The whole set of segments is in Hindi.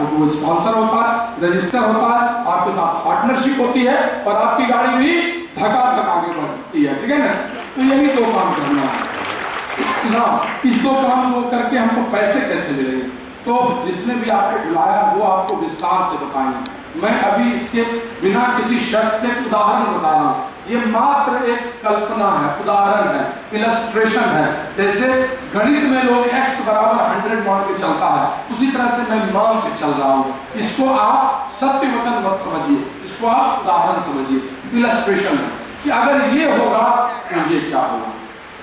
क्योंकि वो स्पॉन्सर होता है, रजिस्टर होता है, आपके साथ पार्टनरशिप होती है और आपकी गाड़ी भी धका आगे बढ़ती है, ठीक है ना। तो यही दो काम करना है ना। इस दो काम को करके हमको पैसे कैसे मिलेंगे, तो जिसने भी आपको बुलाया वो आपको विस्तार से बताएंगे। मैं अभी इसके बिना किसी शर्त के उदाहरण बता रहा हूँ, ये मात्र एक कल्पना है, उदाहरण है, इलस्ट्रेशन है। जैसे गणित में लोग x बराबर 100 मान के चलता है, उसी तरह से मैं मान के चल रहा हूँ। इसको आप सत्य वचन मत समझिए, इसको आप उदाहरण समझिए, इलस्ट्रेशन है कि अगर ये होगा तो ये क्या होगा।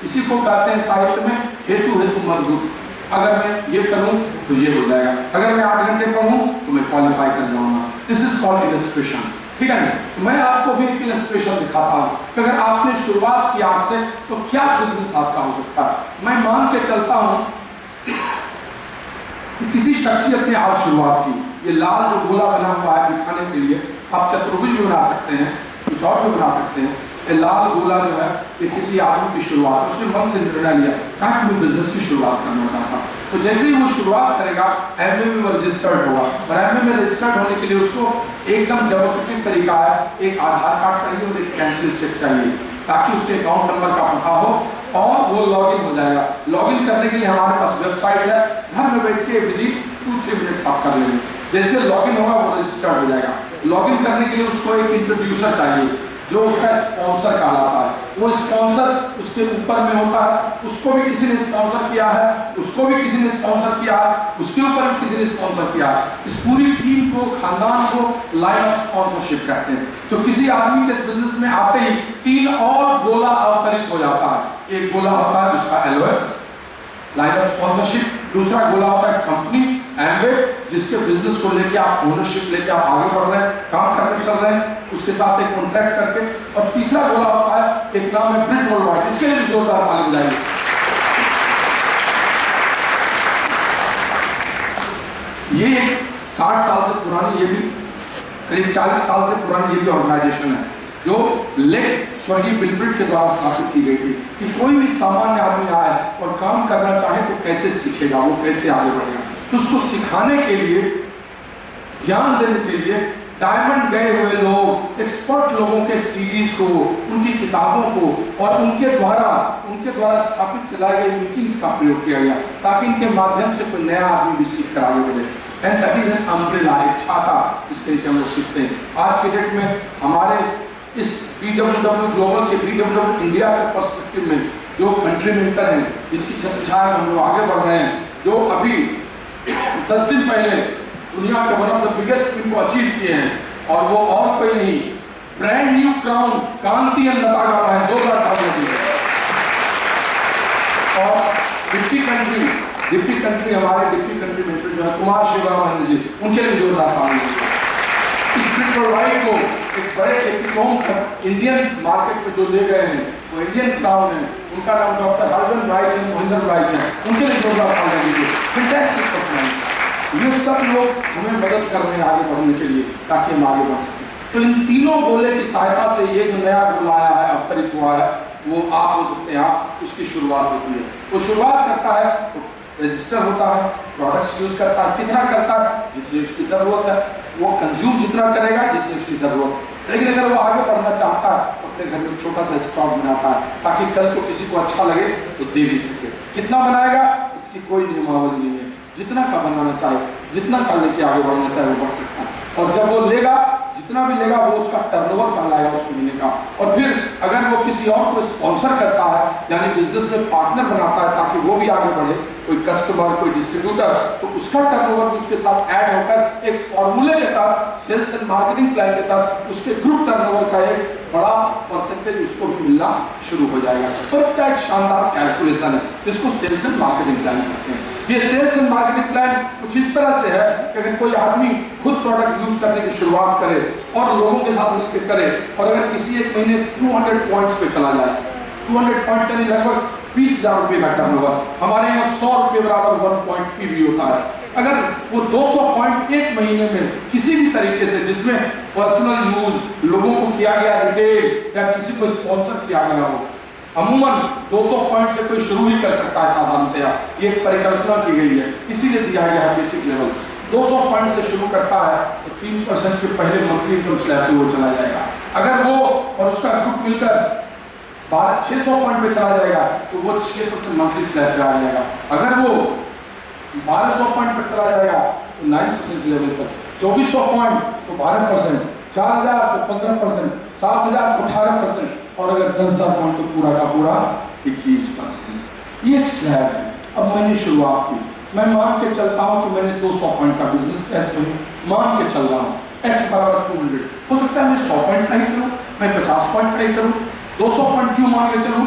इसी को कहते हैं साहित्य में हेतु हेतु मजबूत। अगर मैं ये करूं तो ये हो जाएगा, अगर मैं 8 घंटे पढ़ूं तो मैं क्वालिफाई कर जाऊंगा। दिस इज कॉल्ड इलस्ट्रेशन, ठीक है ना। तो मैं आपको भी एक इलस्ट्रेशन दिखाता हूं कि अगर आपने शुरुआत की आज से तो क्या बिजनेस आपका हो सकता है। मैं मान के चलता हूं कि किसी शख्सियत ने आज शुरुआत की, ये लाल जो गोला बना हुआ है दिखाने के लिए, आप चतुर्भुज भी बना सकते हैं, कुछ और भी बना सकते हैं। ये लाल गोला जो है ये किसी आदमी की शुरुआत है, उसने मन से निर्णय लिया कहा कि मैं बिजनेस की शुरुआत करना चाहता हूँ। तो जैसे ही वो शुरुआत करेगा एमए में रजिस्टर्ड होगा, और एमए में रजिस्टर्ड होने के लिए उसको एकदम डेमोक्रेटिक तरीका है, एक आधार कार्ड चाहिए और एक कैंसिल चेक चाहिए, ताकि उसके अकाउंट नंबर का पता हो और वो लॉगिन हो जाएगा। लॉगिन करने के लिए हमारे पास वेबसाइट है, घर में बैठ के विदिन 2-3 मिनट्स आप कर लेंगे। जैसे लॉगिन होगा वो रजिस्टर्ड हो जाएगा। लॉगिन करने के लिए उसको एक इंट्रोड्यूसर चाहिए जो उसका स्पॉन्सर कहलाता है। वो स्पॉन्सर उसके ऊपर में होता है, उसको भी किसी ने स्पॉन्सर किया है, उसको भी किसी ने स्पॉन्सर किया है, उसके ऊपर भी किसी ने स्पॉन्सर किया है। इस पूरी टीम को, खानदान को लाइन ऑफ स्पॉन्सरशिप कहते हैं। तो किसी आदमी के बिजनेस में आते ही 3 और गोला अवतरित हो जाता है। एक गोला होता है उसका एलओएस, लाइन ऑफ स्पॉन्सरशिप। दूसरा गोला होता है कंपनी एमवे, जिसके बिजनेस को लेके आप ओनरशिप लेके आप आगे बढ़ रहे हैं, काम करने चल रहे हैं, उसके साथ एक कॉन्ट्रैक्ट करके। और तीसरा गोला होता है, एक नाम है ब्रिट वर्ल्डवाइड, इसके लिए भी जोरदार ताली बजाइए। ये 60 साल से पुरानी, ये भी करीब 40 साल से पुरानी ये भी ऑर्गेनाइजेशन है, जो लेख स्वर्गीय बिल ब्रिट के द्वारा स्थापित की गई थी कि कोई भी सामान्य आदमी आए और काम करना चाहे तो कैसे सीखेगा, वो कैसे आगे बढ़ेगा। तो उसको सिखाने के लिए, ज्ञान देने के लिए डायमंड गए हुए लोग, एक्सपर्ट लोगों के सीरीज को, उनकी किताबों को और उनके द्वारा स्थापित चलाए गए मीटिंग्स का प्रयोग किया गया, ताकि इनके माध्यम से कोई नया आदमी भी सीख कर आगे बढ़े। And that is an umbrella, एक छाता, इसके नीचे हम लोग सीखते हैं। आज के डेट में हमारे इस BWW ग्लोबल के, BWW इंडिया के पर्सपेक्टिव में जो कंट्री मेंटर हैं, जिनकी छत्रछाया में हम लोग आगे बढ़ रहे हैं, जो अभी 10 दिन पहले दुनिया के one of the biggest team को अचीव किए हैं, और वो और कोई नहीं, ब्रांड न्यू क्राउन कांति नतागावा है, जोरदार तालियां दी। और डिप्टी कंट्री हमारे डिप्टी कंट्री मेंटर जो है कुमार शिवरामन जी, उनके लिए जोरदार तालियां। इस ब्रिट वर्ल्डवाइड को एक बड़े एपिटोम तक इंडियन मार्केट में जो ले गए हैं, वो इंडियन क्राउन है, उनका नाम डॉक्टर हरगन राइस है, महेंद्र राइस है, उनके लिए जोरदार तालियां दीजिए। Fantastic personality. ये सब लोग हमें मदद कर रहे हैं आगे बढ़ने के लिए, ताकि हम आगे बढ़ सकें। तो इन तीनों गोले की सहायता से ये जो नया गोला आया है, अवतरित हुआ है, वो आप हो सकते हैं, आप उसकी शुरुआत होती है। वो शुरुआत करता है तो रजिस्टर होता है, प्रोडक्ट्स यूज करता है, कितना करता है जितनी उसकी जरूरत है, वो कंज्यूम जितना करेगा जितनी उसकी जरूरत है। लेकिन अगर वो आगे बढ़ना चाहता है तो अपने घर में छोटा सा स्टॉक बनाता है, ताकि कल को किसी को अच्छा लगे तो दे भी सके। कितना बनाएगा इसकी कोई नियमावली नहीं है, जितना का बनाना चाहे, जितना का लेके आगे बढ़ना चाहे वो बढ़ सकता है। और जब वो लेगा, जितना भी लेगा वो उसका टर्नओवर कहलाएगा उस महीने का। और फिर अगर वो किसी और को स्पॉन्सर करता है, यानी बिजनेस में पार्टनर बनाता है ताकि वो भी आगे बढ़े, कोई कस्टमर, कोई डिस्ट्रीब्यूटर, तो उसका टर्नओवर भी उसके साथ ऐड होकर एक फॉर्मूले के तहत, सेल्स एंड मार्केटिंग प्लान के तहत उसके ग्रुप टर्नओवर का एक बड़ा परसेंटेज उसको मिलना शुरू हो जाएगा। तो इसका एक शानदार कैलकुलेशन है, जिसको सेल्स एंड मार्केटिंग प्लान कहते हैं। ये सेल्स एंड मार्केटिंग प्लान कुछ इस तरह से है कि अगर कोई आदमी खुद प्रोडक्ट यूज करने की शुरुआत करे और लोगों के साथ मिलकर करे, और अगर किसी एक महीने 200 पॉइंट्स पे चला जाए, 200 पॉइंट्स यानी लगभग 20,000 रुपये का टर्नओवर, हमारे यहाँ 100 रुपये बराबर 1 पॉइंट PV होता है। अगर वो 200 पॉइंट एक महीने में किसी भी तरीके से, जिसमें पर्सनल यूज, लोगों को किया गया रिटेल या किसी को स्पॉन्सर किया गया हो, अमूमन 200 पॉइंट से कोई शुरू ही कर सकता है साधारणतया, ये एक परिकल्पना की गई है, इसीलिए दिया गया है बेसिक लेवल। 200 पॉइंट से शुरू करता है तो 3% के पहले मंथली इनकम स्लैब पे वो चला जाएगा। अगर वो और उसका ग्रुप मिलकर 600 पॉइंट पे चला जाएगा तो वो 6% मंथली स्लैब पे आ जाएगा। अगर वो 1200 पॉइंट पर चला जाएगा तो 9% लेवल पर, 2400 पॉइंट तो 12%, 4000 तो 15%, 7000 तो 18% और अगर 10,000 पॉइंट तो पूरा का पूरा 21%। ये एक स्लैब है। अब मैंने शुरुआत की, मैं मान के चलता हूँ कि मैंने 200 पॉइंट का बिजनेस कैसे करूँ, मान के चल रहा हूँ x बराबर 200। हो सकता है मैं 100 पॉइंट का ही करूँ, मैं 50 पॉइंट का ही करूँ, 200 पॉइंट क्यों मान के चलूँ?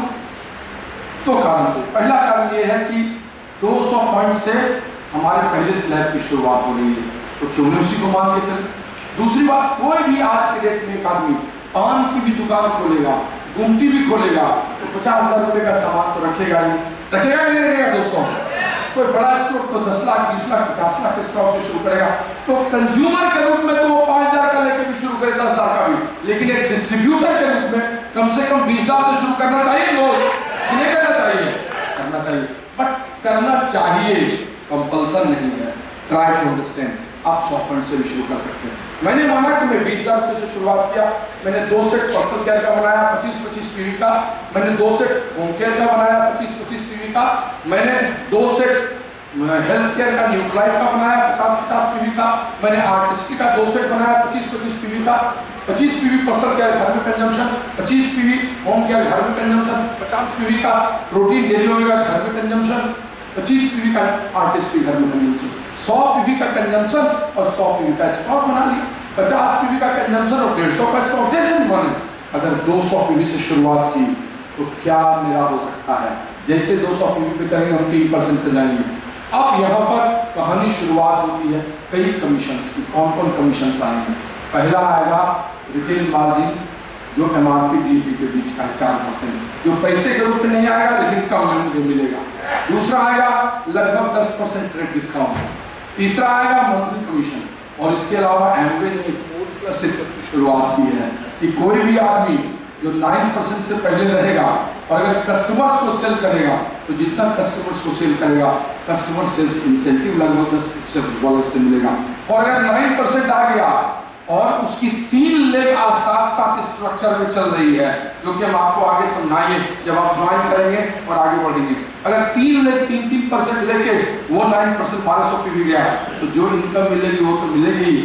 दो कारण से। पहला कारण ये है कि 200 पॉइंट से हमारे पहले स्लैब की शुरुआत हो रही है तो क्यों नहीं उसी को मान के चले। दूसरी बात, कोई भी आज के डेट में एक आदमी पान की भी दुकान खोलेगा, गुमटी भी खोलेगा तो 50,000 रुपए का सामान तो रखेगा ही, रखेगा ही नहीं रखेगा दोस्तों। कोई बड़ा स्टॉक तो 10 लाख 20 लाख 50 लाख के स्टॉक से शुरू करेगा, तो कंज्यूमर के रूप में तो वो 5,000 का लेके भी शुरू करे, 10,000 का भी, लेकिन एक डिस्ट्रीब्यूटर के रूप में कम से कम 20,000 से शुरू करना चाहिए दोस्त, नहीं करना चाहिए? करना चाहिए, बट करना चाहिए, कंपल्सन नहीं है। Try to understand. आप 100 पॉइंट से भी शुरू कर सकते हैं। मैंने माना कि मैं 20,000 रुपये से शुरुआत किया, मैंने 2 सेट पर्सनल केयर का बनाया 25-25 पीवी का, मैंने 2 सेट होम केयर का बनाया 25-25 पीवी का, मैंने 2 सेट हेल्थ केयर का न्यूट्राइट का बनाया 50-50 पीवी का, मैंने आर्टिस्ट्री का 2 सेट बनाया 25-25 पीवी का, 25 पीवी पर्सनल केयर घर में कंजम्पशन, 25 पीवी होम केयर घर में कंजम्पशन, 50 पीवी का प्रोटीन डेली होगा घर में कंजम्पशन, 25 पीवी का आर्टिस्ट्री घर में कंजम्पशन, 100 पीवी का कंजम्पशन और 100 पीवी का स्टॉक बना लिया, 50 पीवी का कंजम्पशन और 150 का स्टॉक जैसे भी बने। अगर 200 पीवी से शुरुआत की तो क्या मेरा हो सकता है? जैसे 200 पीवी पे करेंगे हम 3% पे जाएंगे। अब यहाँ पर कहानी शुरुआत होती है कई कमीशंस की। कौन कौन कमीशंस आएंगे? पहला आएगा रिटेल मार्जिन जो MRP DP के बीच का है 4%, जो पैसे के रूप में नहीं आएगा लेकिन कम में मुझे मिलेगा। दूसरा आएगा लगभग 10% ट्रेड डिस्काउंट। तीसरा आएगा मंथली कमीशन और इसके अलावा एवरेज में 4+ से शुरुआत की है कि कोई भी आदमी जो 9% से पहले रहेगा और अगर कस्टमर्स को सेल करेगा तो जितना कस्टमर्स को सेल करेगा कस्टमर सेल्स इंसेंटिव लगभग 10% से मिलेगा। और अगर 9% आ गया और उसकी 3 लेग साथ स्ट्रक्चर में चल रही है, जो कि हम आपको आगे समझाएंगे जब आप ज्वाइन करेंगे और आगे बढ़ेंगे। अगर 3 लेग 3% लेके वो 9% 1200 पे भी गया तो जो इनकम मिलेगी वो तो मिलेगी,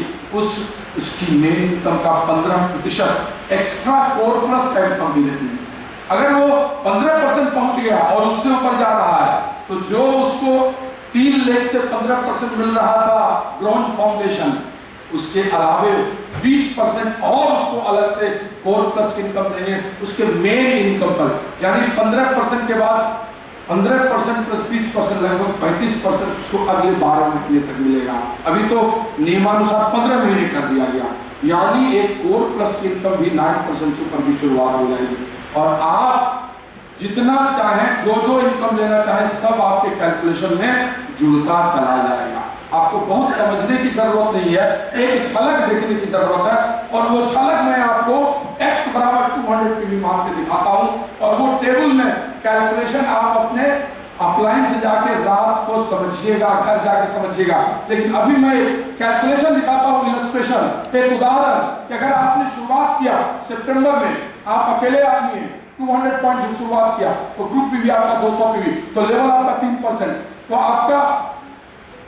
उसकी मेन इनकम का 15% एक्स्ट्रा कोर प्लस का इनकम भी देती है। अगर वो 15% पहुंच गया और उससे ऊपर जा रहा है तो जो उसको 3 लेग से 15% मिल रहा था ग्राउंड फाउंडेशन, उसके अलावे 20% और उसको अलग से कोर प्लस इनकम देंगे उसके मेन इनकम पर, यानी 15% के बाद 15% प्लस 20% लगभग 35% उसको अगले 12 महीने तक मिलेगा। अभी तो नियमानुसार 15 महीने कर दिया गया, यानी एक कोर प्लस की इनकम भी 9% से ऊपर की शुरुआत हो जाएगी। और आप जितना चाहें जो इनकम लेना चाहें सब आपके कैलकुलेशन में जुड़ता चला जाएगा। आपको बहुत समझने की जरूरत नहीं है, एक झलक देखने की जरूरत है और वो झलक मैं आपको x बराबर 200 पीवी मान के दिखाता हूं और वो टेबल में कैलकुलेशन आप अपने अपलाइन से जाके रात को समझिएगा, घर जाके समझिएगा। लेकिन अभी मैं कैलकुलेशन दिखाता हूं, इलस्ट्रेशन, एक उदाहरण कि अगर आपने शुरुआत किया सितंबर में, आप अकेले आदमी हैं, 200 पॉइंट से शुरुआत किया तो ग्रुप पीवी आपका 200 पीवी तो लेवल आपका 3%, तो आपका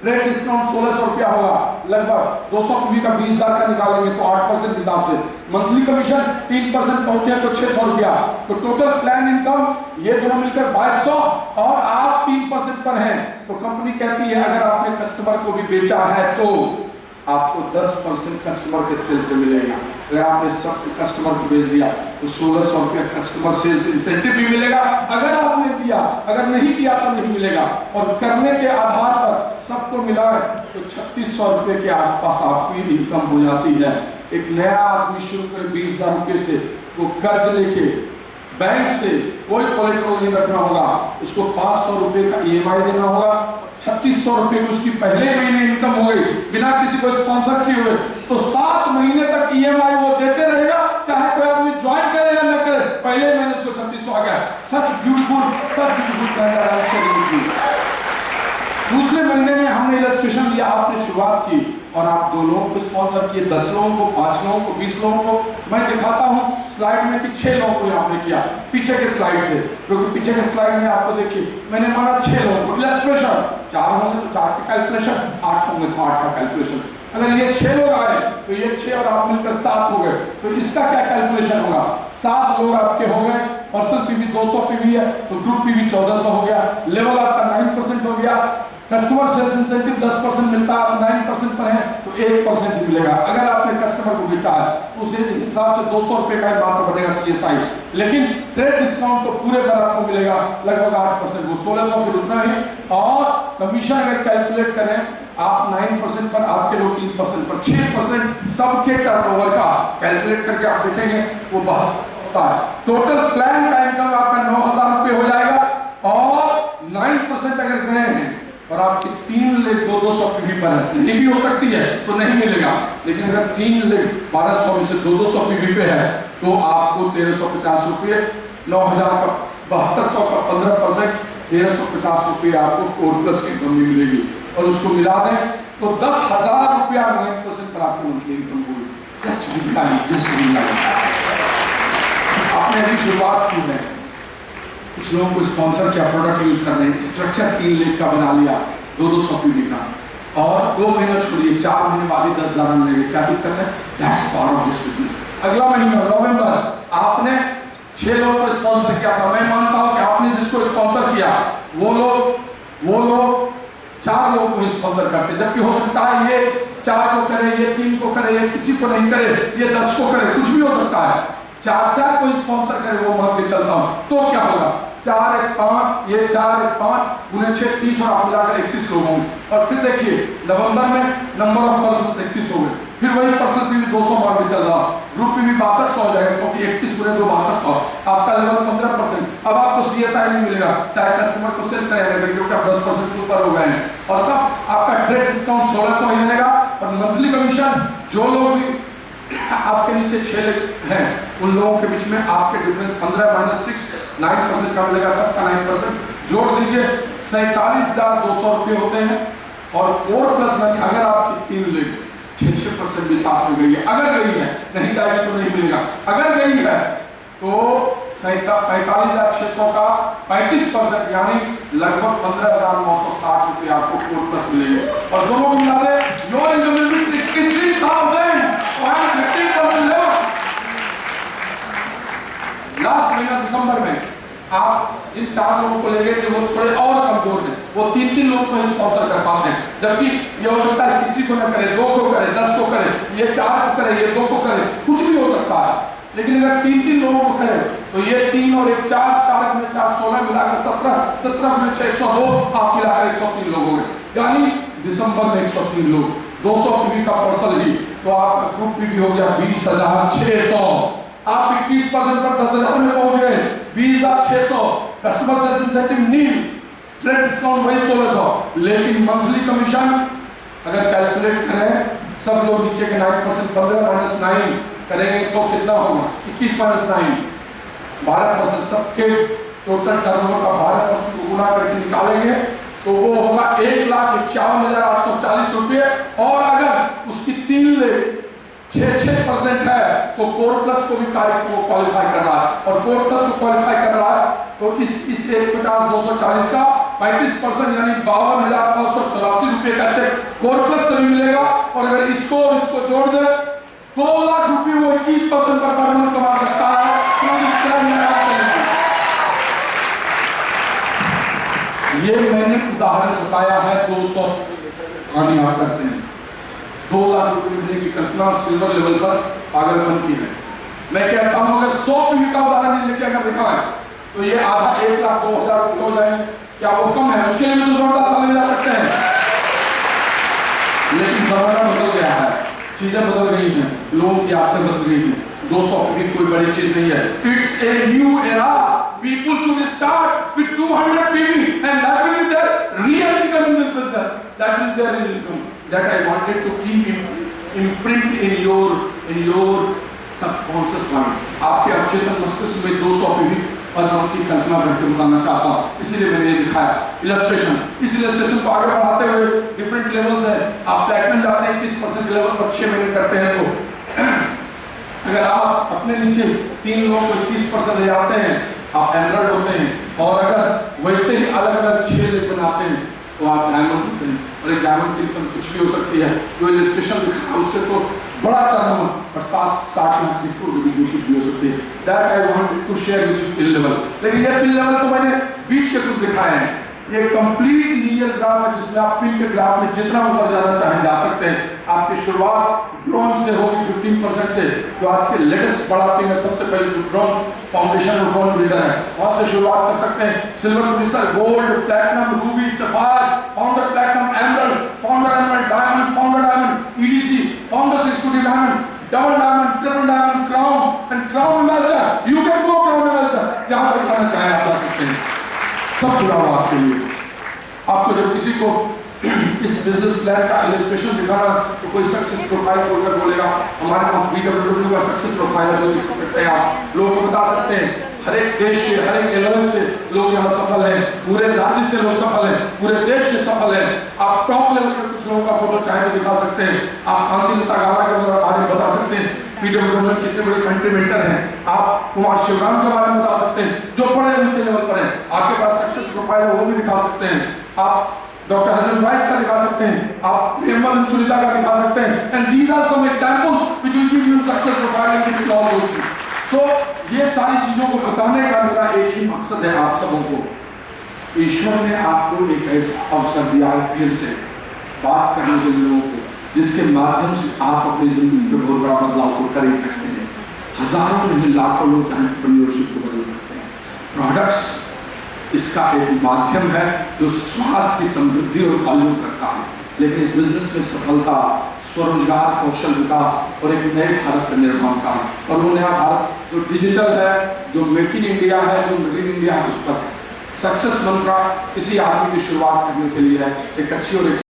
रेट डिस्काउंट 1600 रुपया होगा। लगभग 200 पीवी का 20,000 का निकालेंगे तो 8% हिसाब से मंथली कमीशन 3% पहुंचे तो 600 रुपया, तो टोटल प्लान इनकम ये दोनों मिलकर 2200 और आप 3% पर हैं तो कंपनी कहती है अगर आपने कस्टमर को भी बेचा है तो आपको 10% कस्टमर के सेल पे मिलेगा। अगर आपने सब कस्टमर को बेच दिया तो 1600 रुपया कस्टमर सेल्स इंसेंटिव भी मिलेगा अगर आपने दिया, अगर नहीं किया तो नहीं मिलेगा। और करने के आधार पर सबको मिलाए तो 3600 रुपये के आसपास आपकी इनकम हो जाती है। एक नया आदमी शुरू करे 20,000 रुपये से, वो कर्ज लेके बैंक से कोई कोलेटरल नहीं रखना होगा, उसको 500 रुपये का EMI देना होगा, 3600 रुपये की उसकी पहले महीने इनकम हो गई बिना किसी को स्पॉन्सर किए हुए, तो 7 महीने तक EMI वो देते रहेगा, चाहे कोई आदमी ज्वाइन करे या न करे, पहले महीने उसको 3600 आ गया। Such beautiful. दूसरे महीने में हमने आपने इलस्ट्रेशन लिया, आपने शुरुआत की और आप 2 लोगों को स्पॉन्सर किए, 10 लोगों को, 5 लोगों को, 20 लोगों को। मैं दिखाता हूँ स्लाइड में कि 6 लोगों को आपने किया पीछे के स्लाइड से, क्योंकि पीछे के स्लाइड में आपको देखिए मैंने माना 6 लोगों को इलस्ट्रेशन, 4 होंगे तो 4 का कैलकुलेशन, 8 होंगे तो 8 का कैलकुलेशन। अगर ये 6 लोग आए तो ये 6 और आप मिलकर 7 हो गए, तो इसका क्या कैलकुलेशन होगा? 7 लोग आपके हो गए, पर्सनल पीवी 200 पीवी है तो ग्रुप पीवी 1400 हो गया, लेवल आपका 9% हो गया, कस्टमर सेल्स इंसेंटिव 10% मिलता है, आप 9% पर हैं तो 1% ही मिलेगा। अगर आपने कस्टमर को बेचा है तो उस हिसाब से 200 रुपए का मात्र बनेगा CSI, लेकिन ट्रेड डिस्काउंट तो पूरे पर आपको मिलेगा लगभग 8%, वो 1600 फिर उतना ही। और कमीशन अगर कैलकुलेट करें आप 9% पर, आपके लोग 3% पर, 6% सबके टर्नओवर का कैलकुलेट करके आप देखेंगे वो बहुत होता है। टोटल प्लान का इनकम आपका 9000 रुपये हो जाएगा और 9% अगर गए हैं और आपके 3 लाख 200 पीवी पर है, नहीं भी हो सकती है तो नहीं मिलेगा, लेकिन अगर 3 लाख 1200 में से 200 पीवी पे है तो आपको 1350 रुपये, 9000 का 7200 का 15%, 1350 रुपये आपको कोर प्लस की इनकम मिलेगी। और उसको मिला दें तो 10,000 रुपया 9% पर आपको मंथली इनकम होगी। आपने अभी शुरुआत की है, कुछ लोगों को स्पॉन्सर किया, प्रोडक्ट यूज कर रहे हैं, स्ट्रक्चर 3 लाख का बना लिया, 200 पीवी का, और 2 महीना छोड़िए, 4 महीने बाद ही 10,000 मिलेंगे, क्या दिक्कत है? That's part of this business। अगला महीना नवंबर आपने 6 लोगों को स्पॉन्सर किया था, मैं मानता हूं कि आपने जिसको स्पॉन्सर किया वो लोग 4 लोगों को स्पॉन्सर करते, जबकि हो सकता है ये 4 को करे, ये 3 को करे, ये किसी को नहीं करे, ये 10 को करे, कुछ भी हो सकता है। 4 को स्पॉन्सर करे वो मान के चलता हूं, तो क्या होगा? 4 1 5, ये 4 1 5 गुने 6 30 और आप मिलाकर 31 लोग होंगे। और फिर देखिए नवंबर में नंबर ऑफ पर्सन 31 हो गए, फिर वही पर्सन भी 200 मान के चल रहा, ग्रुप भी 6200 हो जाएगा, क्योंकि 31 गुने 2 6200, आपका लेवल 15%। अब आपको CSI नहीं मिलेगा, चाहे कस्टमर को सेल करें, क्योंकि आप 10% ऊपर हो गए हैं। और तब आपका ट्रेड डिस्काउंट 1600 ही रहेगा और मंथली कमीशन जो लोग भी आपके नीचे 6 हैं उन लोगों के बीच में आपके डिफरेंस 15 - 6 9% का मिलेगा, सबका 9% जोड़ दीजिए, 47,200 रुपये होते हैं। और कोर प्लस मनी अगर आपकी 3 लाख 6% भी साथ में गई है, अगर गई है, नहीं जाएगी तो नहीं मिलेगा, अगर गई है तो 45,600 का 35% यानी लगभग 15,960 रुपये आपको कोर प्लस मिलेंगे। और दोनों को मिला दे योर इनकम विल बी 63,000 और 15% लेवल। लास्ट महीना दिसंबर में आप जिन 4 लोगों को ले गए थे वो थोड़े और कमजोर हैं, वो 3 लोगों को स्पॉन्सर कर पाते हैं, जबकि ये हो सकता है किसी को न करे, 2 को करे, 10 को करे, ये 4 को करे, ये 2 को करे, कुछ भी हो सकता है। लेकिन अगर 3 लोगों को करे तो ये 3 और 1 4 4 गुने 4 16 मिलाकर 17 17 गुने 6 102, आप मिलाकर 103 लोग हो गए, यानी दिसंबर में 103 लोग, 200 पीवी का पर्सल ही, तो आपका ग्रुप पीवी हो गया 20,600, आप 21% पर 10,000 में पहुंच गए, 20,600, कस्टमर सेल्स इंसेंटिव नील, ट्रेड डिस्काउंट वही 1600, लेकिन मंथली कमीशन अगर कैलकुलेट करें सब लोग नीचे के 9% 15 - 9 करेंगे तो कितना होगा? 21 - 9 12%, सबके टोटल टर्नओवर का 12% को गुना करके निकालेंगे तो वो होगा 1,51,840 रुपये। और अगर उसकी 3 लाख 6% है तो कोर प्लस को भी कार्य को क्वालिफाई कर रहा है, और कोर प्लस को क्वालिफाई कर रहा है तो इस 1,50,240 का 35% यानी 52,584 रुपये का चेक कोर प्लस से भी मिलेगा। और अगर इसको और इसको जोड़ दे 2 लाख रुपये वो 21% पर परमानेंट कमा सकता है। ये मैंने उदाहरण बताया है, 200 आदमी आप करते हैं, 2 लाख रुपये मिलने की कल्पना सिल्वर लेवल पर पागलपन की है। मैं कहता हूं अगर 100 पीवी का उदाहरण लेके अगर दिखाएं तो ये आधा 1,02,000 रुपये हो जाएंगे। क्या वो कम है? उसके लिए भी तो जोरदार ताली बजा सकते हैं। लेकिन जमाना बदल गया है, चीजें बदल गई हैं, लोगों की आदतें बदल गई हैं। 200 पीवी कोई बड़ी चीज नहीं है। It's a new era. People should start with 200 PV and that will be their real income in this business. That will be their real income. That I wanted to keep imprint in your subconscious mind. आपके अवचेतन मस्तिष्क में 200 PV पर मंथ की कल्पना करके बताना चाहता हूँ, इसीलिए मैंने ये दिखाया। इलस्ट्रेशन। इस इलस्ट्रेशन को आगे बढ़ाते हुए डिफरेंट लेवल्स हैं। आप प्लैटिनम जाते हैं 21% के लेवल पर 6 महीने करते हैं तो अगर आप अपने नीचे 3 लोगों को 21% ले जाते हैं, आप एमरल्ड होते हैं। और अगर वैसे ही अलग अलग 6 लेवल बनाते हैं तो आप डायमंड होते हैं। और एक डायमंड की इनकम कुछ भी हो सकती है। जो इलस्ट्रेशन दिखा उससे तो बड़ा टर्नओवर और 60 लाख से करोड़ के बीच में कुछ भी हो सकती है। That I want to share with you pill level. लेकिन ये पिल लेवल तो मैंने बीच के कुछ दिखाए हैं। ये कंप्लीट लीनियर ग्राफ है जिसमें आप पिन के ग्राफ में जितना ऊपर जाना चाहें जा सकते हैं। आपकी शुरुआत ब्रॉन्ज से होगी 15% से, जो आज के लेटेस्ट बड़ा पिन है। सबसे पहले ब्रॉन्ज फाउंडेशन और ब्रॉन्ज बिल्डर है, वहां से शुरुआत कर सकते हैं। Silver producer, gold, platinum, Ruby, sapphire, founder platinum, emerald, founder emerald, diamond, founder diamond, EDC, founder 6 diamond, double diamond, triple diamond, crown and crown ambassador. You can go crown ambassador, जहां पर जाना चाहें आप जा सकते हैं। सब पूरा हुआ आपके लिए। आपको जब किसी को इस बिजनेस प्लान का इलस्ट्रेशन दिखाना तो कोई सक्सेस प्रोफाइल खोलकर बोलेगा हमारे पास BWW का सक्सेस प्रोफाइल है, जो दिखा सकते हैं आप लोगों को बता सकते हैं। हर एक देश से, हर एक एलओएस से लोग यहाँ सफल हैं, पूरे राज्य से लोग सफल हैं, पूरे देश से सफल हैं। आप टॉप लेवल पर कुछ लोगों का फोटो चाहे तो दिखा सकते हैं। आप कांतिलता गाला के बारे में बता सकते हैं, PWW में कितने बड़े कंट्री मेंटर हैं। आप कुमार शिवराम के बारे में बता सकते हैं जो बड़े ऊंचे लेवल पर हैं। आपके पास सक्सेस प्रोफाइल है वो भी दिखा सकते हैं। आप डॉक्टर हजरत राइस का दिखा सकते हैं, आप प्रेमवंत सुनीता का दिखा सकते हैं। And these are some examples which will give you success profile in all those things. So ये सारी चीजों को बताने का मेरा एक ही मकसद है आप सबों को। ईश्वर ने आपको एक ऐसा अवसर दिया है फिर से बात करने के लोगों को, जिसके माध्यम से आप अपनी जिंदगी में बहुत बड़ा बदलाव को कर ही सकते हैं। हजारों नहीं लाखों लोग एंटरप्रेन्योरशिप को बदल सकते हैं। प्रोडक्ट्स इसका एक माध्यम है जो स्वास्थ्य की समृद्धि और ताल्लुक करता है। लेकिन इस बिजनेस में सफलता, स्वरोजगार, कौशल विकास और एक नए भारत का निर्माण का है। और वो नया भारत जो डिजिटल है, जो मेक इन इंडिया है, जो मेड इन इंडिया है, उस पर सक्सेस मंत्रा किसी आदमी की शुरुआत करने के लिए है। एक अच्छी और एक